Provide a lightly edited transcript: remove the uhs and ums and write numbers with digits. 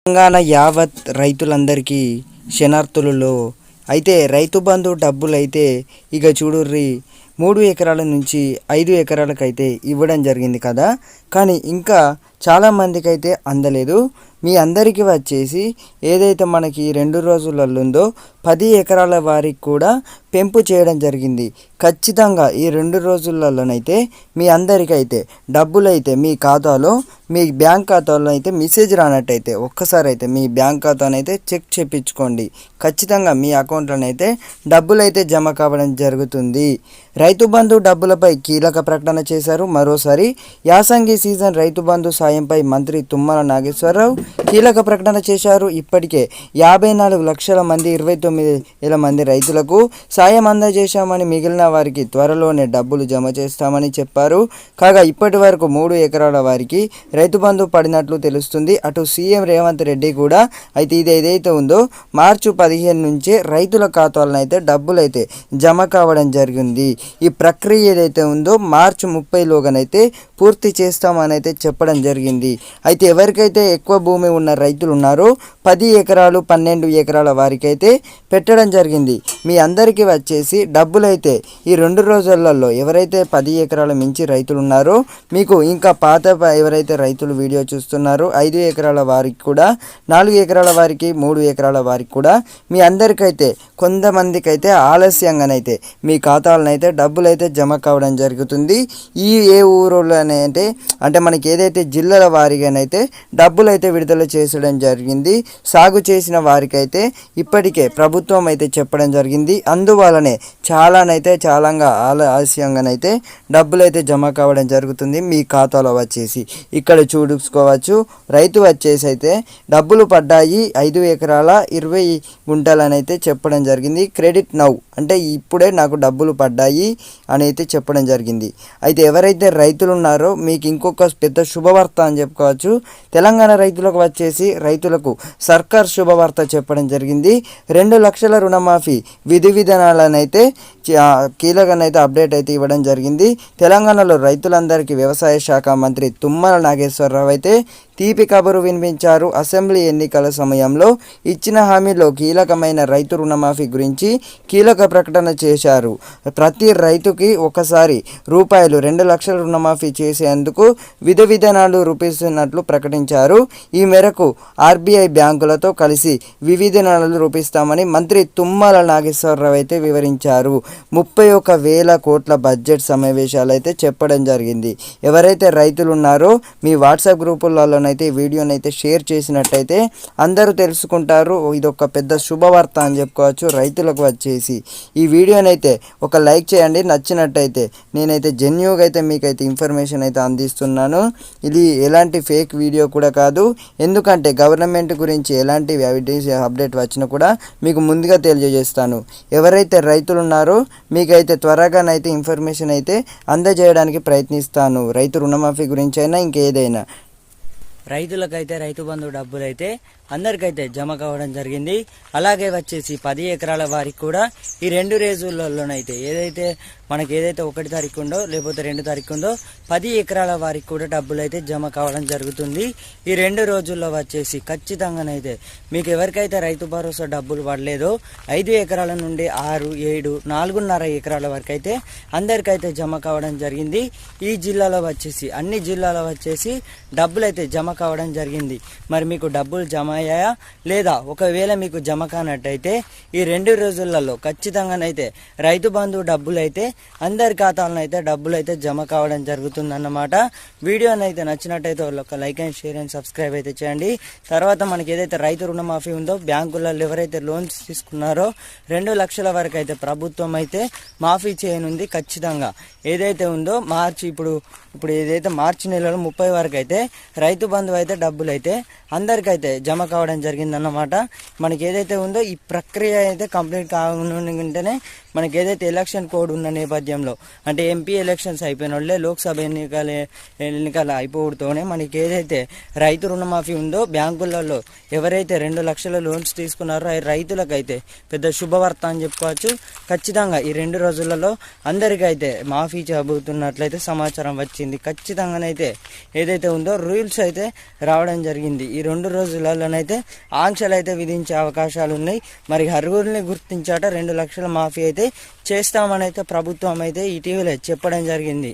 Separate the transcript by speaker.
Speaker 1: తెలంగాణ యావత్ రైతులందరికీ శనార్థులలో అయితే రైతు బంధు డబ్బులు అయితే ఇక చూడుర్రి 3 ఎకరాల నుంచి 5 ఎకరాలకైతే ఇవ్వడం జరిగింది కదా. కానీ ఇంకా చాలామందికి అయితే అందలేదు. మీ అందరికీ వచ్చేసి ఏదైతే మనకి 2 రోజులలో ఉందో 10 ఎకరాల వారికి కూడా పెంపు చేయడం జరిగింది. ఖచ్చితంగా ఈ 2 రోజులలోనైతే మీ అందరికైతే డబ్బులు అయితే మీ ఖాతాలో, మీ బ్యాంక్ ఖాతాలో అయితే మెసేజ్ రానట్టయితే ఒక్కసారి అయితే మీ బ్యాంక్ ఖాతానైతే చెక్ చేయించుకోండి. ఖచ్చితంగా మీ అకౌంట్లోనైతే డబ్బులు అయితే జమ కావడం జరుగుతుంది. రైతు బంధు డబ్బులపై కీలక ప్రకటన చేశారు. మరోసారి యాసంగి సీజన్ రైతు బంధు సాయంపై మంత్రి తుమ్మల నాగేశ్వరరావు కీలక ప్రకటన చేశారు. ఇప్పటికే 54 లక్షల మంది 29,000 మంది రైతులకు సాయం అందజేశామని, మిగిలిన వారికి త్వరలోనే డబ్బులు జమ చేస్తామని చెప్పారు. కాగా ఇప్పటి వరకు 3 ఎకరాల వారికి రైతు బంధు పడినట్లు తెలుస్తుంది. అటు సీఎం రేవంత్ రెడ్డి కూడా అయితే ఇది ఏదైతే ఉందో మార్చి 15 నుంచే రైతుల ఖాతాలను అయితే డబ్బులు అయితే జమ కావడం జరిగింది. ఈ ప్రక్రియ ఏదైతే ఉందో మార్చి 30లోగానైతే పూర్తి చేస్తామని అయితే చెప్పడం జరిగింది. అయితే ఎవరికైతే ఎక్కువ భూమి ఉన్న రైతులు ఉన్నారో 10 ఎకరాలు 12 ఎకరాల వారికి అయితే పెట్టడం జరిగింది. మీ అందరికీ వచ్చేసి డబ్బులు అయితే ఈ 2 రోజులలో ఎవరైతే 10 ఎకరాల మించి రైతులు ఉన్నారో మీకు ఇంకా పాత ఎవరైతే రైతులు వీడియో చూస్తున్నారో 5 ఎకరాల వారికి కూడా, 4 ఎకరాల వారికి, 3 ఎకరాల వారికి కూడా మీ అందరికైతే కొంతమందికి అయితే ఆలస్యంగానైతే మీ ఖాతాలనైతే డబ్బులు అయితే జమ కావడం జరుగుతుంది. ఈ ఏ ఊరోనే అంటే మనకి ఏదైతే జిల్లాల వారిగానైతే డబ్బులు అయితే విడుదల చేసడం జరిగింది. సాగు చేసిన వారికైతే ఇప్పటికే ప్రభుత్వం అయితే చెప్పడం జరిగింది. అందువలనే చాలా ఆలస్యంగానైతే డబ్బులు అయితే జమ కావడం జరుగుతుంది మీ ఖాతాలో వచ్చేసి. ఇక్కడ చూసుకోవచ్చు, రైతు వచ్చేసి అయితే డబ్బులు పడ్డాయి 5 ఎకరాల 20 గుంటలని అయితే చెప్పడం జరిగింది. క్రెడిట్ నౌ అంటే ఇప్పుడే నాకు డబ్బులు పడ్డాయి అని అయితే చెప్పడం జరిగింది. అయితే ఎవరైతే రైతులు ఉన్నారో మీకు ఇంకొక పెద్ద శుభవార్త అని చెప్పుకోవచ్చు. తెలంగాణ రైతులకు వచ్చేసి రైతులకు సర్కార్ శుభవార్త చెప్పడం జరిగింది. 2 లక్షల రుణమాఫీ విధి విధానాలను అయితే కీలకనైతే అప్డేట్ అయితే ఇవ్వడం జరిగింది. తెలంగాణలో రైతులందరికీ వ్యవసాయ శాఖ మంత్రి తుమ్మల నాగేశ్వరరావు అయితే తీపి కబురు వినిపించారు. అసెంబ్లీ ఎన్నికల సమయంలో ఇచ్చిన హామీలో కీలకమైన రైతు రుణమాఫీ గురించి కీలక ప్రకటన చేశారు. ప్రతి రైతుకి ఒకసారి రూపాయలు 2 లక్షల రుణమాఫీ చేసేందుకు విధి విధానాలు రూపిస్తున్నట్లు ప్రకటించారు. ఈ మేరకు ఆర్బీఐ బ్యాంకులతో కలిసి విధానాలు రూపిస్తామని మంత్రి తుమ్మల నాగేశ్వరరావు అయితే వివరించారు. 31,000 కోట్ల బడ్జెట్ సమావేశాలు అయితే చెప్పడం జరిగింది. ఎవరైతే రైతులు ఉన్నారో మీ వాట్సాప్ గ్రూపులలో అయితే వీడియోనైతే షేర్ చేసినట్టయితే అందరూ తెలుసుకుంటారు. ఇది ఒక పెద్ద శుభవార్త అని చెప్పుకోవచ్చు రైతులకు వచ్చేసి. ఈ వీడియోనైతే ఒక లైక్ చేయండి. నచ్చినట్టయితే నేనైతే జెన్యూగా అయితే మీకైతే ఇన్ఫర్మేషన్ అయితే అందిస్తున్నాను. ఇది ఎలాంటి ఫేక్ వీడియో కూడా కాదు. ఎందుకంటే గవర్నమెంట్ గురించి ఎలాంటి అప్డేట్ వచ్చినా కూడా మీకు ముందుగా తెలియజేస్తాను. ఎవరైతే రైతులు ఉన్నారో మీకైతే త్వరగానైతే ఇన్ఫర్మేషన్ అయితే అందజేయడానికి ప్రయత్నిస్తాను. రైతు రుణమాఫీ గురించి అయినా ఇంకేదైనా. రైతులకైతే రైతు బంధు డబ్బులు అయితే అందరికైతే జమ కావడం జరిగింది. అలాగే వచ్చేసి 10 ఎకరాల వారికి కూడా ఈ 2 రోజులలోనైతే ఏదైతే 1 తారీఖు ఉందో లేకపోతే 2 తారీఖు ఉందో 10 ఎకరాల వారికి కూడా డబ్బులు అయితే జమ కావడం జరుగుతుంది. ఈ 2 రోజుల్లో వచ్చేసి ఖచ్చితంగానైతే మీకు ఎవరికైతే రైతు భరోసా డబ్బులు పడలేదో 5 ఎకరాల నుండి 6, 7, 4.5 ఎకరాల వరకు అయితే అందరికైతే జమ కావడం జరిగింది. ఈ జిల్లాలో వచ్చేసి అన్ని జిల్లాలో వచ్చేసి డబ్బులు అయితే జమ కావడం జరిగింది. మరి మీకు డబ్బులు జమ అయ్యాయా లేదా? ఒకవేళ మీకు జమ కానట్టయితే ఈ 2 రోజులలో ఖచ్చితంగానైతే రైతు బంధు డబ్బులు అయితే అందరి ఖాతాలను అయితే డబ్బులు అయితే జమ కావడం జరుగుతుందన్నమాట. వీడియోనైతే నచ్చినట్టయితే ఒక like and share and subscribe అయితే చేయండి. తర్వాత మనకి ఏదైతే రైతు రుణమాఫీ ఉందో బ్యాంకులలో ఎవరైతే లోన్స్ తీసుకున్నారో 2 లక్షల వరకు అయితే ప్రభుత్వం అయితే మాఫీ చేయనుంది. ఖచ్చితంగా ఏదైతే ఉందో ఇప్పుడు ఏదైతే మార్చి నెలలో 30 వరకు అయితే రైతు బంధు అయితే డబ్బులు అయితే అందరికైతే జమ కావడం జరిగిందన్నమాట. మనకి ఏదైతే ఉందో ఈ ప్రక్రియ అయితే కంప్లీట్ కావాలంటేనే మనకి ఏదైతే ఎలక్షన్ కోడ్ ఉన్న నేపథ్యంలో అంటే ఎంపీ ఎలక్షన్స్ అయిపోయిన వాళ్ళే లోక్సభ ఎన్నికలు అయిపోవడంతోనే మనకి ఏదైతే రైతు రుణమాఫీ ఉందో బ్యాంకులలో ఎవరైతే 2 లక్షల లోన్స్ తీసుకున్నారో రైతులకైతే పెద్ద శుభవార్త అని చెప్పుకోవచ్చు. ఖచ్చితంగా ఈ 2 రోజులలో అందరికైతే మాఫీ చేయబోతున్నట్లయితే సమాచారం వచ్చింది. ఖచ్చితంగానైతే ఏదైతే ఉందో రూల్స్ అయితే రావడం జరిగింది. ఈ 2 రోజులలోనైతే ఆంక్షలు అయితే విధించే అవకాశాలు ఉన్నాయి. మరి అర్హుల్ని గుర్తించాట 2 లక్షల మాఫీ అయితే చేస్తామని అయితే ప్రభుత్వం అయితే ఇటీవలే చెప్పడం జరిగింది.